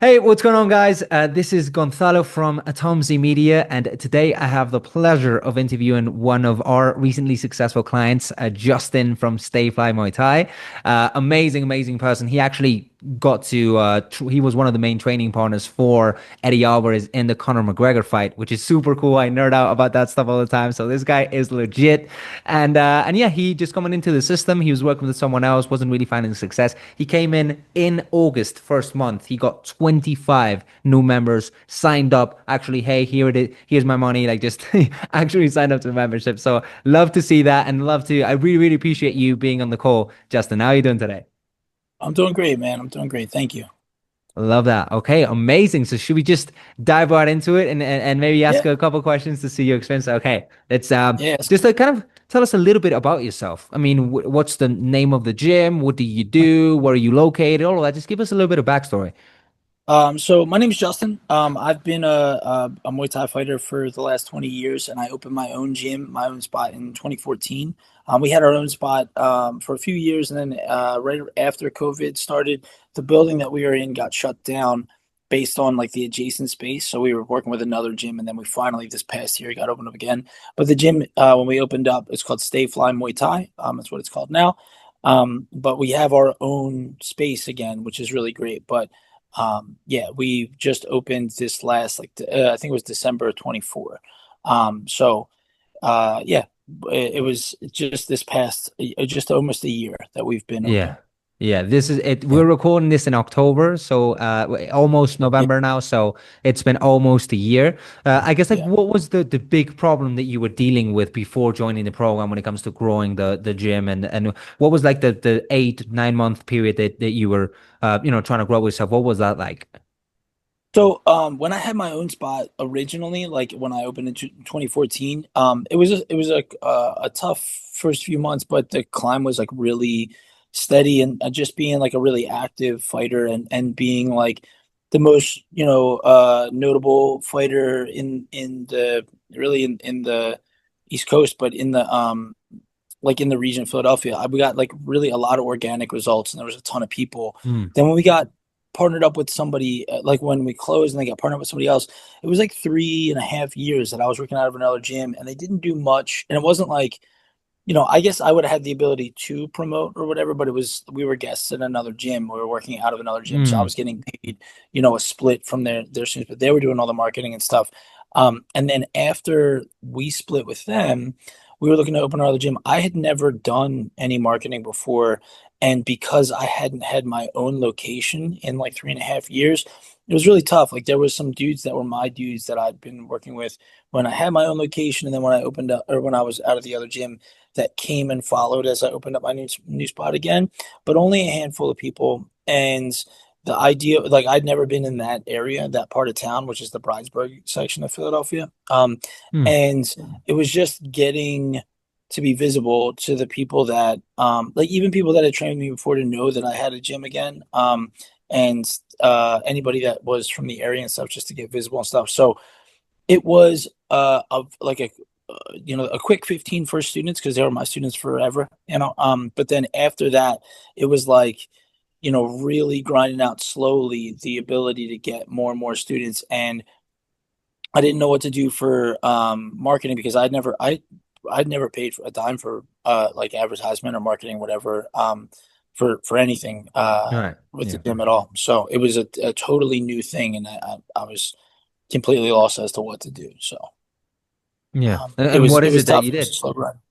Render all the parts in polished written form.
Hey, what's going on, guys? This is Gonzalo from Tomsi Media, and today I have the pleasure of interviewing one of our recently successful clients, Justin from Stay Fly Muay Thai. Amazing person. He actually got to he was one of the main training partners for Eddie Alvarez in the Conor McGregor fight, which is super cool. I nerd out about that stuff all the time. So this guy is legit. And yeah, he just coming into the system. He was working with someone else, wasn't really finding success. He came in August, first month. He got 25 new members signed up. Actually, hey, here it is. Here's my money. Like just actually signed up to the membership. So love to see that and love to. I really appreciate you being on the call, Justin. How are you doing today? I'm doing great, man. I'm doing great. Thank you. Love that. Okay, amazing. So should we just dive right into it and maybe ask Yeah. a couple questions to see your experience? Okay, let's Yes. just kind of tell us a little bit about yourself. I mean, what's the name of the gym? What do you do? Where are you located? All of that. Just give us a little bit of backstory. So my name is Justin. I've been a Muay Thai fighter for the last 20 years, and I opened my own gym, my own spot in 2014. We had our own spot for a few years, and then right after COVID started, the building that we were in got shut down based on like the adjacent space. So we were working with another gym, and then we finally this past year got opened up again. But the gym when we opened up, it's called Stay Fly Muay Thai. That's what it's called now. But we have our own space again, which is really great. But yeah, we just opened this last I think it was December 24. So yeah, it was just this past just almost a year that we've been Yeah. open. Yeah, this is it. Yeah. We're recording this in October, so almost Yeah. November now. So it's been almost a year. I guess like Yeah. what was the big problem that you were dealing with before joining the program when it comes to growing the gym and what was like the 8, 9 month period that you were trying to grow yourself? What was that like? So when I had my own spot originally, like when I opened in 2014, it was like a tough first few months, but the climb was like really steady and just being like a really active fighter and being like the most notable fighter in the really in the East Coast, but in the like in the region of Philadelphia, we got like really a lot of organic results, and there was a ton of people. Hmm. Then when we got partnered up with somebody, like when we closed and they got partnered with somebody else, it was like 3.5 years that I was working out of another gym, and they didn't do much. And it wasn't like, I guess I would have had the ability to promote or whatever, but it was we were guests in another gym. We were working out of another gym, so I Hmm. was getting paid, a split from their students, but they were doing all the marketing and stuff. And then after we split with them, we were looking to open our other gym. I had never done any marketing before, and because I hadn't had my own location in like 3.5 years, it was really tough. Like there was some dudes that were my dudes that I'd been working with when I had my own location, and then when I opened up or when I was out of the other gym that came and followed as I opened up my new spot again, but only a handful of people. And the idea, like I'd never been in that area, that part of town, which is the Bridesburg section of Philadelphia. Hmm. And it was just getting to be visible to the people that, like even people that had trained me before to know that I had a gym again. And anybody that was from the area and stuff, just to get visible and stuff. So it was like a quick 15 for students because they were my students forever, but then after that it was like, really grinding out slowly the ability to get more and more students. And I didn't know what to do for marketing because I'd never paid for a dime for like advertisement or marketing, whatever, for anything All right. with the Yeah. gym at all. So it was a totally new thing, and I was completely lost as to what to do. So Yeah. And, it and was what it is was it that tough. you It was did? a slow run. Yeah.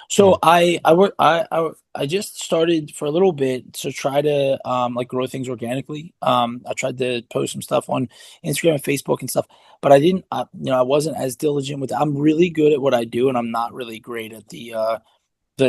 So I work I just started for a little bit to try to like grow things organically. I tried to post some stuff on Instagram and Facebook and stuff, but I didn't I wasn't as diligent with it. I'm really good at what I do, and I'm not really great at the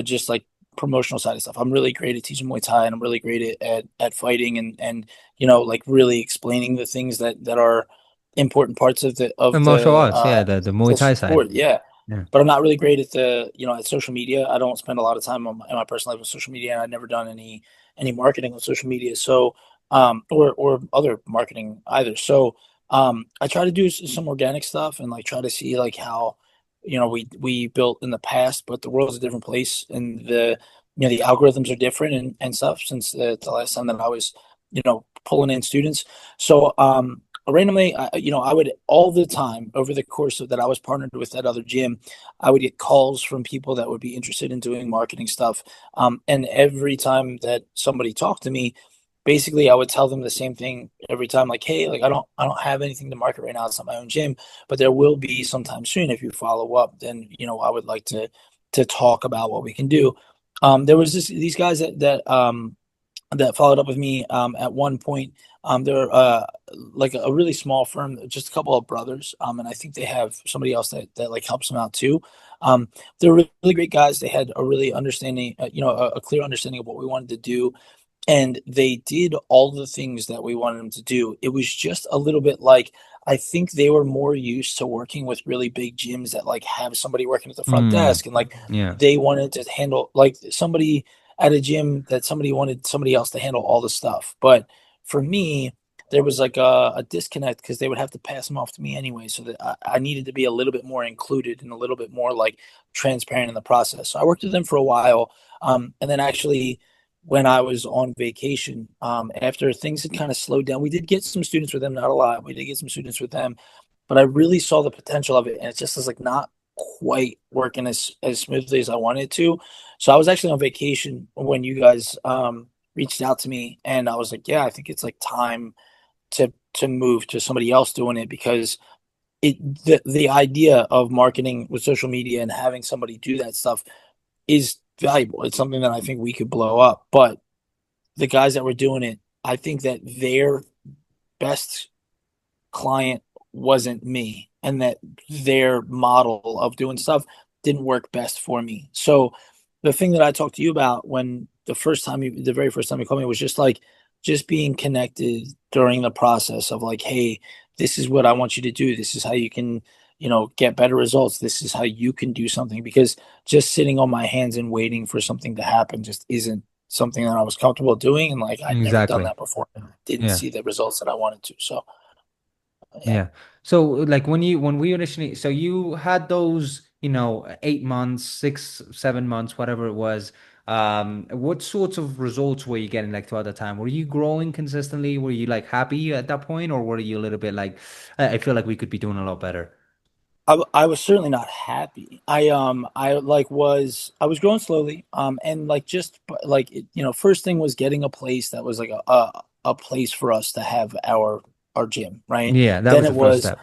just like promotional side of stuff. I'm really great at teaching Muay Thai, and I'm really great at fighting and like really explaining the things that are important parts of And martial arts. Yeah. The Muay the Thai side. sport. Yeah, Yeah. but I'm not really great at at social media. I don't spend a lot of time on in my personal life with social media, and I've never done any marketing on social media. So, or other marketing either. So, I try to do some organic stuff and like try to see like how, we built in the past, but the world's a different place, and the algorithms are different and stuff since the last time that I was, pulling in students. So randomly, I would all the time over the course of that I was partnered with that other gym, I would get calls from people that would be interested in doing marketing stuff. And every time that somebody talked to me, basically I would tell them the same thing every time, like, hey, like I don't have anything to market right now. It's not my own gym, but there will be sometime soon. If you follow up, then I would like to talk about what we can do. There was these guys that followed up with me at one point. They're like a really small firm, just a couple of brothers, and I think they have somebody else that like helps them out too. They're really great guys. They had a really understanding, a clear understanding of what we wanted to do, and they did all the things that we wanted them to do. It was just a little bit like, I think they were more used to working with really big gyms that like have somebody working at the front Mm, desk, and like yeah. they wanted to handle like somebody at a gym that somebody wanted somebody else to handle all the stuff. But for me, there was like a disconnect because they would have to pass them off to me anyway. So that I needed to be a little bit more included and a little bit more like transparent in the process. So I worked with them for a while. And then actually, when I was on vacation, after things had kind of slowed down, we did get some students with them, not a lot. We did get some students with them, but I really saw the potential of it. And it just was like not quite working as smoothly as I wanted to. So I was actually on vacation when you guys reached out to me, and I was like, yeah, I think it's like time to move to somebody else doing it, because the idea of marketing with social media and having somebody do that stuff is valuable. It's something that I think we could blow up. But the guys that were doing it, I think that their best client wasn't me, and that their model of doing stuff didn't work best for me. So the thing that I talked to you about when the very first time you called me, was just like, just being connected during the process of like, hey, this is what I want you to do. This is how you can, get better results. This is how you can do something, because just sitting on my hands and waiting for something to happen just isn't something that I was comfortable doing. And like, I'd never done Exactly. that before, and I didn't Yeah. see the results that I wanted to. So yeah. Yeah. So like when we initially, so you had those, 8 months, 6, 7 months, whatever it was. What sorts of results were you getting like throughout the time? Were you growing consistently? Were you like happy at that point, or were you a little bit like, I feel like we could be doing a lot better? I was certainly not happy. I was growing slowly. And like just like first thing was getting a place that was like a place for us to have our gym, right? Yeah, that Then was it the first was step.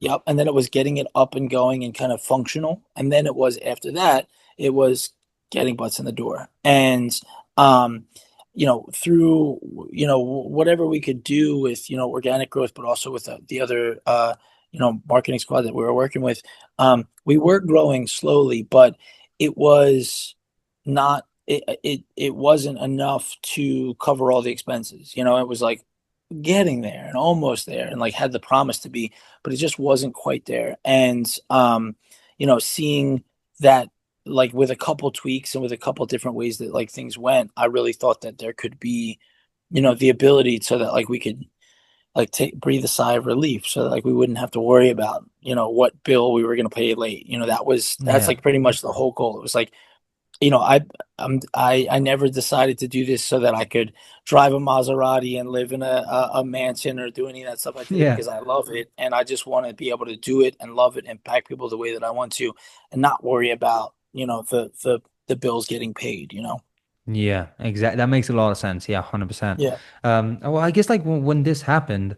Yep. And then it was getting it up and going and kind of functional. And then it was after that, it was getting butts in the door. And um, through whatever we could do with organic growth, but also with the other marketing squad that we were working with, we were growing slowly, but it was not it wasn't enough to cover all the expenses. It was like getting there and almost there, and like had the promise to be, but it just wasn't quite there. And seeing that, like with a couple tweaks and with a couple different ways that like things went, I really thought that there could be the ability so that like we could like take breathe a sigh of relief, so that like we wouldn't have to worry about what bill we were going to pay late. That's Yeah. like pretty much the whole goal. It was like, you know, I I never decided to do this so that I could drive a Maserati and live in a mansion or do any of that stuff. I did it Yeah. because I love it, and I just want to be able to do it and love it and impact people the way that I want to, and not worry about the bills getting paid. Yeah, exactly. That makes a lot of sense. Yeah, 100%. Yeah. Well, I guess like when this happened,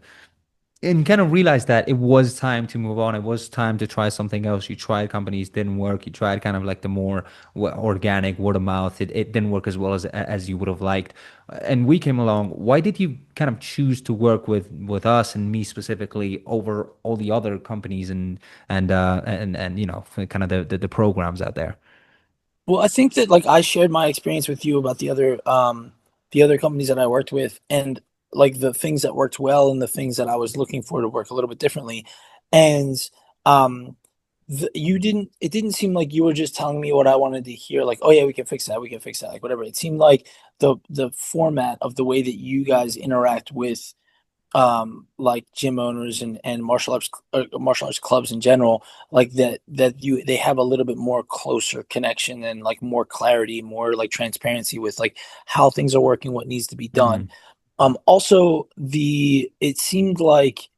and kind of realized that it was time to move on. It was time to try something else. You tried companies, didn't work. You tried kind of like the more organic word of mouth. It didn't work as well as you would have liked. And we came along. Why did you kind of choose to work with us and me specifically over all the other companies and kind of the programs out there? Well, I think that like I shared my experience with you about the other companies that I worked with, and like the things that worked well and the things that I was looking for to work a little bit differently. And um you didn't it didn't seem like you were just telling me what I wanted to hear, like, oh yeah, we can fix that, we can fix that, like whatever. It seemed like the format of the way that you guys interact with like gym owners and martial arts clubs in general, like they have a little bit more closer connection and like more clarity, more like transparency with like how things are working, what needs to be done. Mm. Also, the it seemed like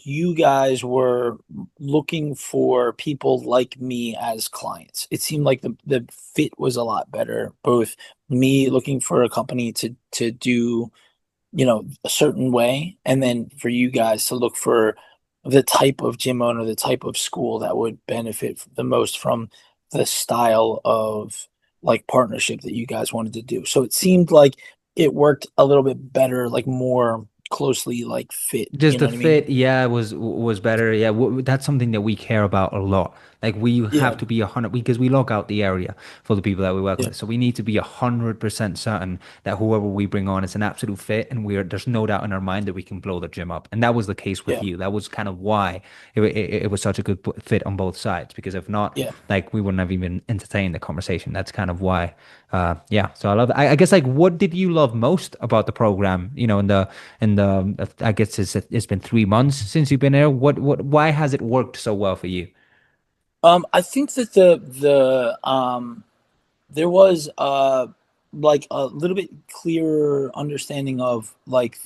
you guys were looking for people like me as clients. It seemed like the fit was a lot better. Both me looking for a company to do, a certain way, and then for you guys to look for the type of gym owner, the type of school that would benefit the most from the style of like partnership that you guys wanted to do. So it seemed like it worked a little bit better, like more closely like fit, Just you know the what I mean? fit, yeah, was better. Yeah, that's something that we care about a lot. Like we have Yeah, to be 100 because we lock out the area for the people that we work yeah, with. So we need to be 100% certain that whoever we bring on is an absolute fit, and there's no doubt in our mind that we can blow the gym up. And that was the case with yeah, you. That was kind of why it was such a good fit on both sides. Because if not, yeah. like we wouldn't have even entertained the conversation. That's kind of why. Yeah. So I love it. I guess like what did you love most about the program? In the I guess it's been 3 months since you've been there. Why has it worked so well for you? I think that the there was like a little bit clearer understanding of like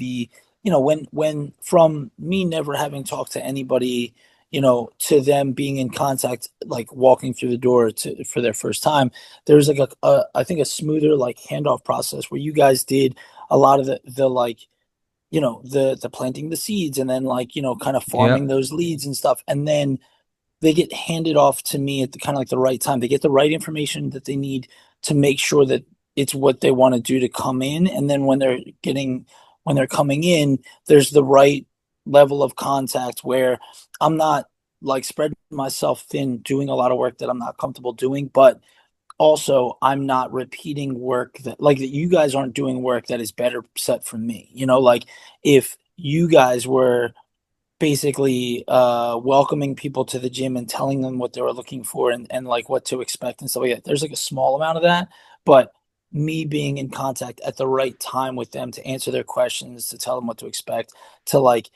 when from me never having talked to anybody, to them being in contact, like walking through the door to for their first time. There's like a I think a smoother like handoff process where you guys did a lot of the like, the planting the seeds, and then like, kind of Yeah, farming those leads and stuff, and then they get handed off to me at the kind of like the right time. They get the right information that they need to make sure that it's what they want to do to come in. And then when they're coming in, there's the right level of contact where I'm not like spreading myself thin, doing a lot of work that I'm not comfortable doing, but also I'm not repeating work that you guys aren't doing work that is better set for me. Like if you guys were basically welcoming people to the gym and telling them what they were looking for, and like what to expect and stuff like that. There's like a small amount of that, but me being in contact at the right time with them to answer their questions, to tell them what to expect, to like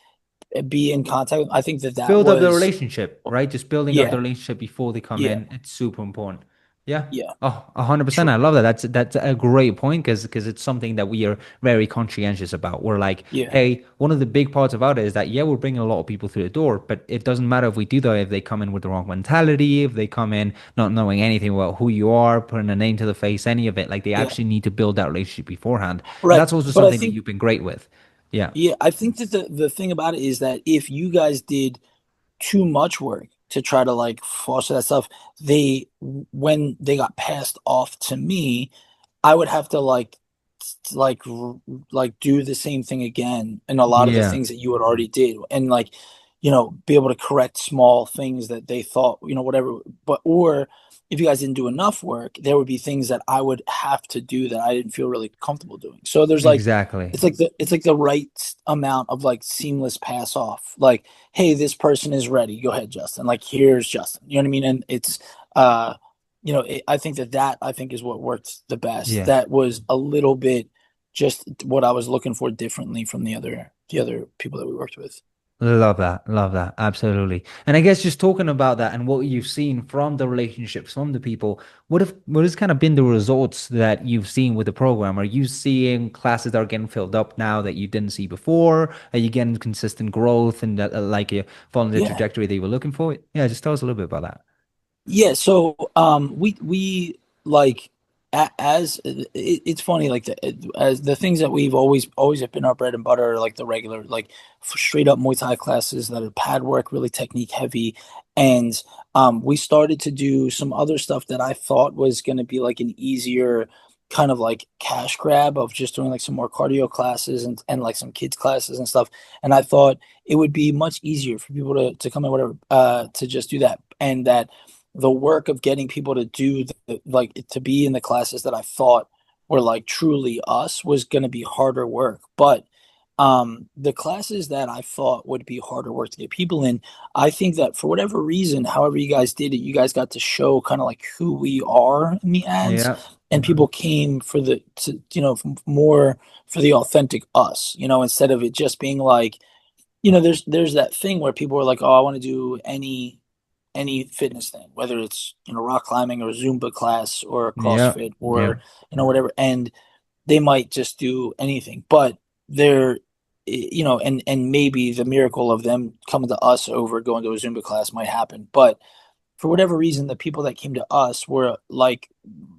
be in contact, I think that build up the was, relationship, right? Just building up the yeah, relationship before they come yeah, in. It's super important. Yeah. yeah, Oh, 100%. true, I love that. That's a great point because it's something that we are very conscientious about. We're like, yeah, hey, one of the big parts about it is that yeah, we're bringing a lot of people through the door, but it doesn't matter if we do that if they come in with the wrong mentality, if they come in not knowing anything about who you are, putting a name to the face, any of it. Like they yeah, actually need to build that relationship beforehand, and right. that's also But I something that think, you've been great with. Yeah. yeah, I think that the thing about it is that if you guys did too much work to try to like foster that stuff, they when they got passed off to me, I would have to like do the same thing again, and a lot of the Yeah. things that you had already did, and like, be able to correct small things that they thought, whatever. But or if you guys didn't do enough work, there would be things that I would have to do that I didn't feel really comfortable doing. So there's like, Exactly. it's like the right amount of like seamless pass off. Like, hey, this person is ready. Go ahead, Justin. Like, here's Justin. You know what I mean? And it's uh I think that I think is what worked the best. Yeah. That was a little bit just what I was looking for differently from the other people that we worked with. Love that. Love that. Absolutely. And I guess just talking about that and what you've seen from the relationships, from the people, what has kind of been the results that you've seen with the program? Are you seeing classes that are getting filled up now that you didn't see before? Are you getting consistent growth and that like you following the Yeah. trajectory that you were looking for? Yeah, just tell us a little bit about that. Yeah, so we like as it's funny, like as the things that we've always have been our bread and butter are like the regular, like straight up Muay Thai classes that are pad work, really technique heavy. And we started to do some other stuff that I thought was going to be like an easier kind of like cash grab of just doing like some more cardio classes, and like some kids classes and stuff. And I thought it would be much easier for people to come in, whatever, to just do that. And that the work of getting people to do like to be in the classes that I thought were like truly us was going to be harder work. But the classes that I thought would be harder work to get people in, I think that for whatever reason, however you guys did it, you guys got to show kind of like who we are in the ads, Yeah. and people came for more for the authentic us, instead of it just being like, there's that thing where people are like, oh, I want to do any fitness thing, whether it's, rock climbing or Zumba class or Yeah. CrossFit Yeah. or, whatever. And they might just do anything. But they're, and maybe the miracle of them coming to us over going to a Zumba class might happen. But for whatever reason, the people that came to us were like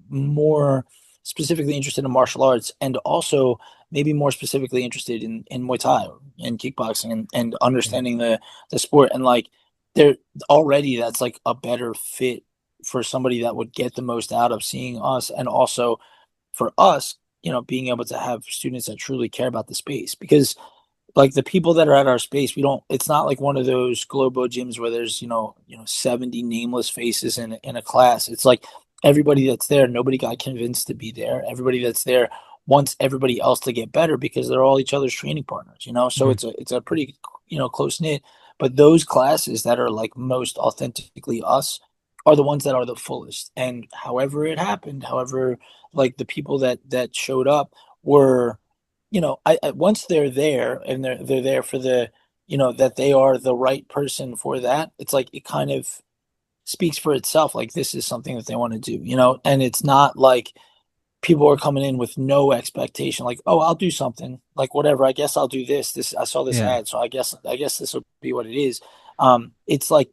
more specifically interested in martial arts, and also maybe more specifically interested in Muay Thai and kickboxing, and Yeah. understanding the sport. And like they're already, that's like a better fit for somebody that would get the most out of seeing us. And also for us, being able to have students that truly care about the space. Because like the people that are at our space, we don't, it's not like one of those Globo gyms where there's, 70 nameless faces in a class. It's like everybody that's there, nobody got convinced to be there. Everybody that's there wants everybody else to get better because they're all each other's training partners. So Mhm. it's a pretty, close knit. But those classes that are like most authentically us are the ones that are the fullest. And however it happened, however, like the people that showed up were, I once they're there and they're there for that they are the right person for that. It's like it kind of speaks for itself. Like this is something that they want to do. And it's not like people are coming in with no expectation. Like, oh, I'll do something. Like whatever. I guess I'll do this. I saw this Yeah. ad, so I guess this will be what it is. It's like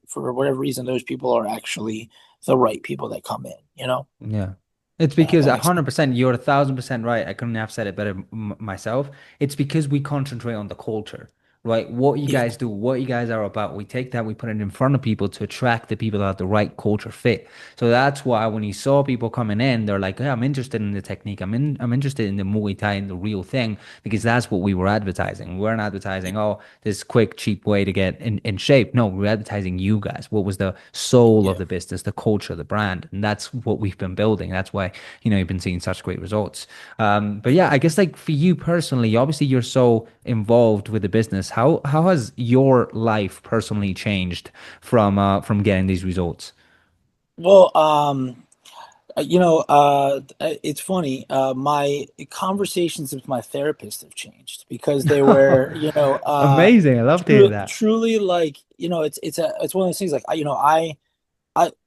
for whatever reason, those people are actually the right people that come in. Yeah. It's That, because that makes sense. 100%, you're 1,000% right. I couldn't have said it better myself. It's because we concentrate on the culture, right? What you Yeah. guys do, what you guys are about. We take that, we put it in front of people to attract the people that have the right culture fit. So that's why when you saw people coming in, they're like, "Yeah, I'm interested in the technique. I'm interested in the Muay Thai and the real thing," because that's what we were advertising. We weren't advertising, oh, this quick, cheap way to get in shape. No, we're advertising you guys. What was the soul of Yeah. the business, the culture, the brand, and that's what we've been building. That's why you've been seeing such great results. But yeah, I guess like for you personally, obviously you're so involved with the business. How has your life personally changed from getting these results? Well, it's funny. My conversations with my therapist have changed because they were, Amazing. I love to hear that. truly like, it's one of those things like,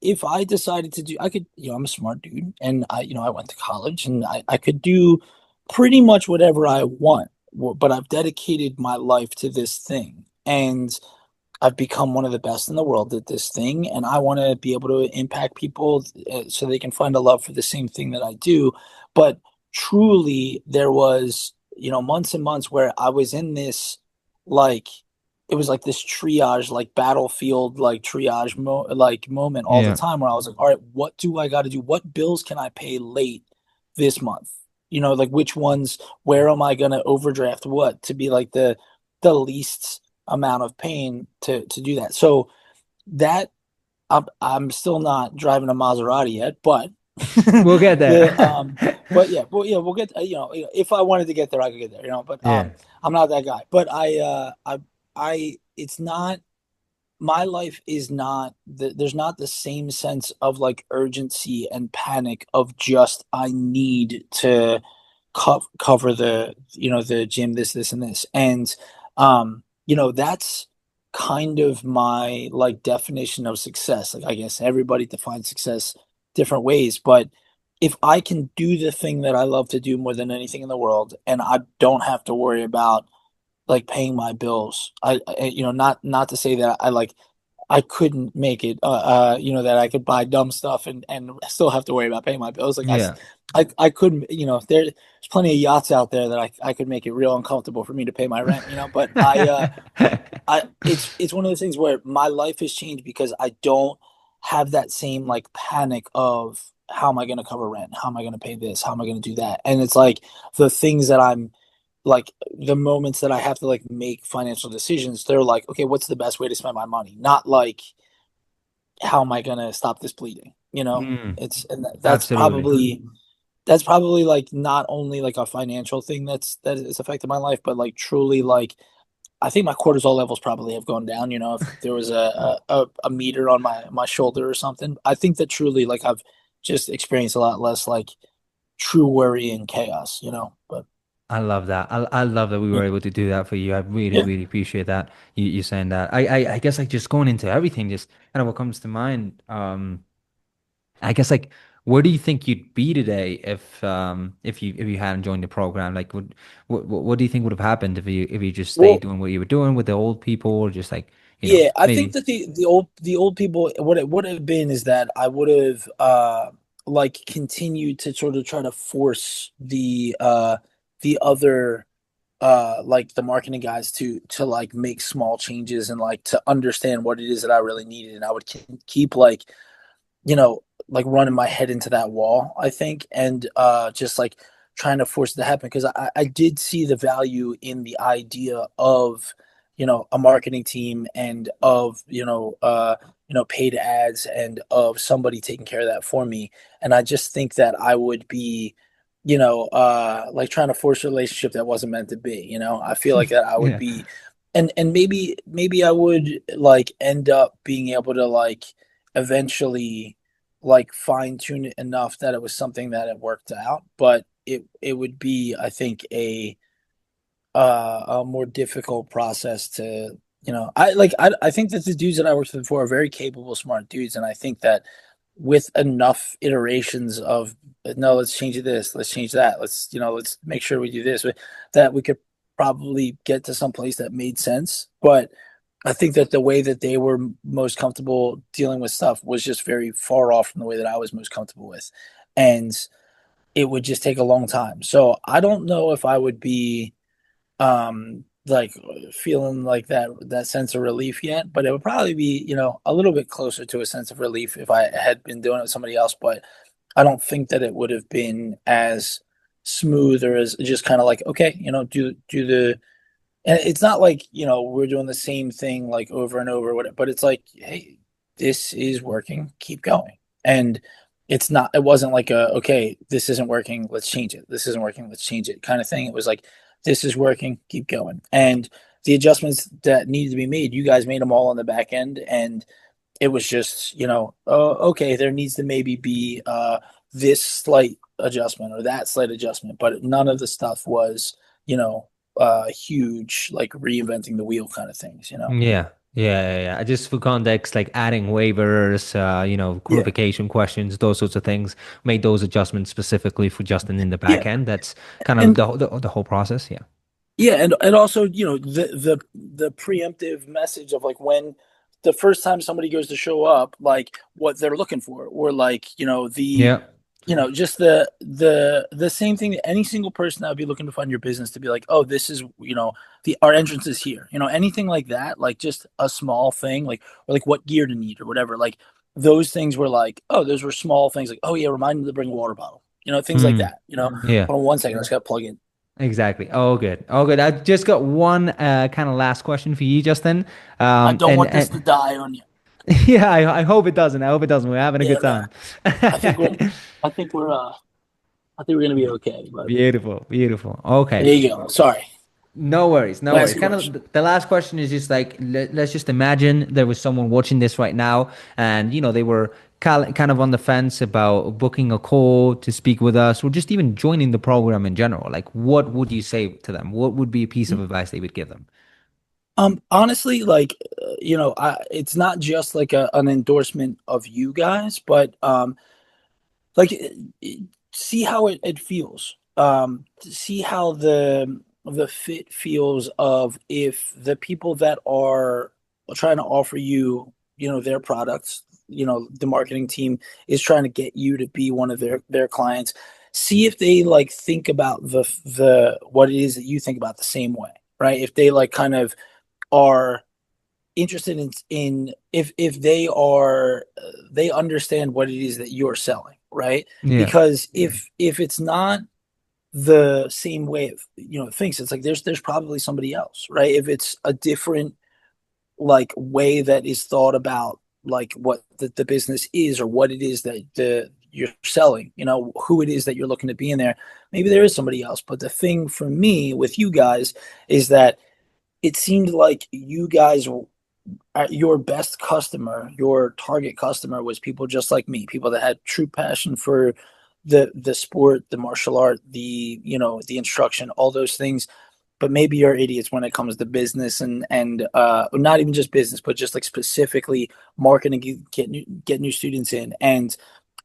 if I decided to do, I could, I'm a smart dude, and I went to college, and I could do pretty much whatever I want, but I've dedicated my life to this thing. And I've become one of the best in the world at this thing, and I want to be able to impact people so they can find a love for the same thing that I do. But truly, there was, months and months where I was in this, like, it was like this triage, like battlefield, like triage, like moment all the Yeah. time where I was like, all right, what do I got to do? What bills can I pay late this month? Like which ones? Where am I gonna overdraft what to be like the least amount of pain to do that. So that I'm still not driving a Maserati yet, but We'll get the there. but yeah, we'll get if I wanted to get there, I could get there, but Yeah. I'm not that guy. But I it's not, my life is not there's not the same sense of like urgency and panic of just I need to cover the gym, this and this. And that's kind of my like definition of success. Like I guess everybody defines success different ways, but if I can do the thing that I love to do more than anything in the world, and I don't have to worry about like paying my bills. Not to say that I couldn't make it, that I could buy dumb stuff and still have to worry about paying my bills. Like Yeah. I couldn't, there's plenty of yachts out there that I could make it real uncomfortable for me to pay my rent. But it's one of those things where my life has changed because I don't have that same like panic of how am I going to cover rent? How am I going to pay this? How am I going to do that? And it's like the things that I'm like the moments that I have to like make financial decisions, they're like, okay, what's the best way to spend my money? Not like how am I gonna stop this bleeding? Mm, It's and absolutely. that's probably like not only like a financial thing that is affected my life, but like truly like I think my cortisol levels probably have gone down. If there was a meter on my shoulder or something, I think that truly like I've just experienced a lot less like true worry and chaos. But I love that. I love that we yeah, were able to do that for you. I really, yeah, really appreciate that you saying that. I guess like just going into everything, just kind of what comes to mind. I guess like Where do you think you'd be today if you hadn't joined the program? Like, what do you think would have happened if you just stayed Well, doing what you were doing with the old people, or just like, yeah, I think maybe? that the old people, what it would have been is that I would have like continued to sort of try to force the other like the marketing guys to like make small changes and like to understand what it is that I really needed, and I would keep like, like running my head into that wall, I think, and just like trying to force it to happen because I did see the value in the idea of, a marketing team and of, paid ads and of somebody taking care of that for me. And I just think that I would be, like trying to force a relationship that wasn't meant to be, I feel like that I would Yeah. be, and maybe I would like end up being able to like eventually like fine tune it enough that it was something that it worked out, but it would be, I think, a more difficult process to, I think that the dudes that I worked with before are very capable, smart dudes, and I think that with enough iterations of no, let's change this, let's change that, let's make sure we do this, that we could probably get to some place that made sense. But I think that the way that they were most comfortable dealing with stuff was just very far off from the way that I was most comfortable with. And it would just take a long time. So I don't know if I would be like feeling like that sense of relief yet, but it would probably be, a little bit closer to a sense of relief if I had been doing it with somebody else. But I don't think that it would have been as smooth or as just kind of like, okay, do the, and it's not like, we're doing the same thing like over and over, whatever, but it's like, hey, this is working, keep going. And it wasn't like okay, this isn't working, let's change it. This isn't working, let's change it kind of thing. It was like, this is working, keep going. And the adjustments that needed to be made, you guys made them all on the back end. And it was just, okay, there needs to maybe be this slight adjustment or that slight adjustment, but none of the stuff was, huge, like reinventing the wheel kind of things. Yeah. Yeah. Just for context, like adding waivers, Yeah. qualification questions, those sorts of things, made those adjustments specifically for Justin in the back Yeah. end. That's kind of And the whole process. Yeah. yeah, and also, the preemptive message of like when the first time somebody goes to show up, like what they're looking for, or like, Yeah. just the same thing that any single person that would be looking to fund your business to be like, oh, this is, the our entrance is here, anything like that, like just a small thing, like, or like what gear to need or whatever, like those things were like, oh, those were small things, like, oh yeah, remind me to bring a water bottle, things like Mm. that. Yeah. Hold on one second, I just gotta plug in. Exactly. Oh, good. Oh, good. I just got one kind of last question for you, Justin. I don't And want this to die on you. yeah, I hope it doesn't. I hope it doesn't. We're having a Yeah, good no, time. I think we're, I think we're, I think we're gonna be okay. But Beautiful, beautiful. there Okay. you go. Sorry. No worries, no Last worries. Kind of question. the last question is just like let's just imagine there was someone watching this right now, and they were kind of on the fence about booking a call to speak with us, or just even joining the program in general. Like, what would you say to them? What would be a piece of advice they would give them? Honestly, like, it's not just like an endorsement of you guys, but like, see how it feels. See how the fit feels of if the people that are trying to offer you, their products, the marketing team is trying to get you to be one of their clients. See if they like think about the what it is that you think about the same way, right? If they like kind of are interested in if they are they understand what it is that you're selling, right? Yeah, Because if it's not the same way of, thinks, it's like there's probably somebody else, right? If it's a different like way that is thought about, like what the business is or what it is that you're selling, who it is that you're looking to be in there, maybe there is somebody else. But the thing for me with you guys is that it seemed like you guys, your best customer, your target customer was people just like me, people that had true passion for the sport, the martial art, the instruction, all those things. But maybe you're idiots when it comes to business and not even just business, but just like specifically marketing, get new students in. And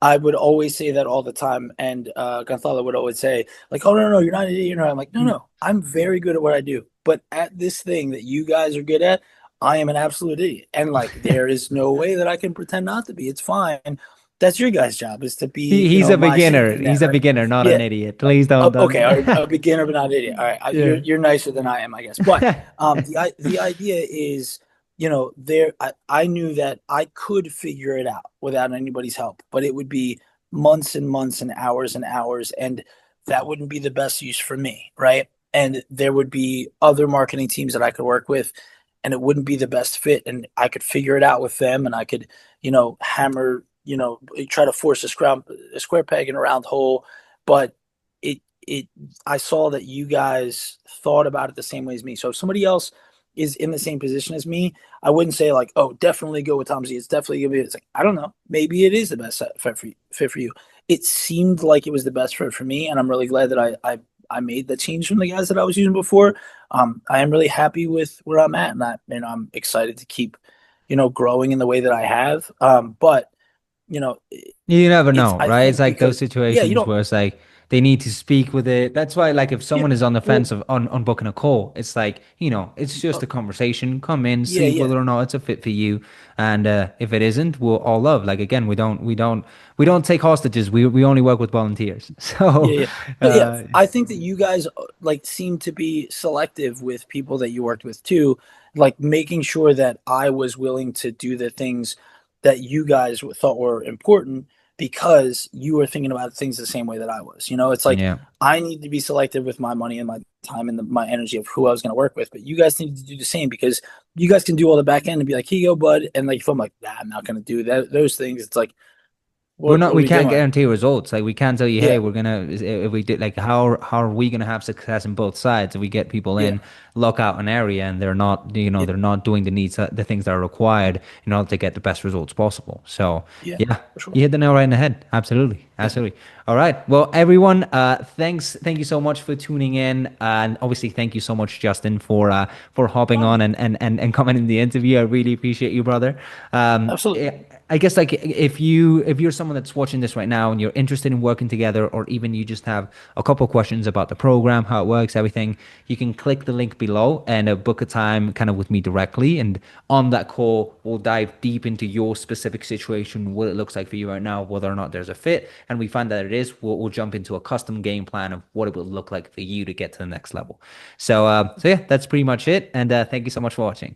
I would always say that all the time, and Gonzalo would always say, like, "Oh no, no, you're not an idiot." I'm like, "No, no, I'm very good at what I do, but at this thing that you guys are good at, I am an absolute idiot, and like, there is no way that I can pretend not to be. It's fine. That's your guys' job is to be, He's a my beginner. safety net, He's a right? beginner, not Yeah, an idiot. Please don't. Okay, a beginner but not an idiot. All right, Yeah. you're nicer than I am, I guess. But the idea is, I knew that I could figure it out without anybody's help, but it would be months and months and hours, and that wouldn't be the best use for me, right? And there would be other marketing teams that I could work with, and it wouldn't be the best fit, and I could figure it out with them, and I could, hammer, try to force a square peg in a round hole, but it it I saw that you guys thought about it the same way as me. So if somebody else is in the same position as me, I wouldn't say like, oh, definitely go with Tomsi. It's definitely gonna be. It's like I don't know. Maybe it is the best fit for you. It seemed like it was the best fit for me, and I'm really glad that I made the change from the guys that I was using before. I am really happy with where I'm at, and I'm excited to keep, growing in the way that I have. But you know, You never it's know, I right? It's think like those because yeah, you situations don't where it's like they need to speak with it. That's why, like, if yeah someone is on the well fence of on booking a call, it's like, it's just uh, a conversation. Come in, yeah see yeah whether or not it's a fit for you. And if it isn't, we'll all love. Like again, we don't take hostages. We only work with volunteers. Yeah, So yeah. But yeah, uh I think that you guys like seem to be selective with people that you worked with too, like making sure that I was willing to do the things that you guys thought were important because you were thinking about things the same way that I was. It's like yeah. I need to be selective with my money and my time and my energy of who I was going to work with, but you guys need to do the same because you guys can do all the back end and be like, "Here you go, bud," and like if I'm like, "Nah, I'm not going to do that." Those things, it's like, We're what not, are we we can't doing? guarantee results. Like we can't tell you, hey, Yeah, we're gonna, if we did like how are we gonna have success in both sides if we get people yeah, in, lock out an area and they're not, yeah, they're not doing the things that are required in order to get the best results possible. So yeah, yeah, for sure. you hit the nail right in the head. Absolutely. Yeah. Absolutely. All right. Well, everyone, thank you so much for tuning in. And obviously thank you so much, Justin, for hopping No, on and coming in the interview. I really appreciate you, brother. absolutely. I guess like if you're someone that's watching this right now and you're interested in working together, or even you just have a couple of questions about the program, how it works, everything, you can click the link below and book a time kind of with me directly. And on that call, we'll dive deep into your specific situation, what it looks like for you right now, whether or not there's a fit. And we find that it is, we'll jump into a custom game plan of what it will look like for you to get to the next level. So yeah, that's pretty much it. And thank you so much for watching.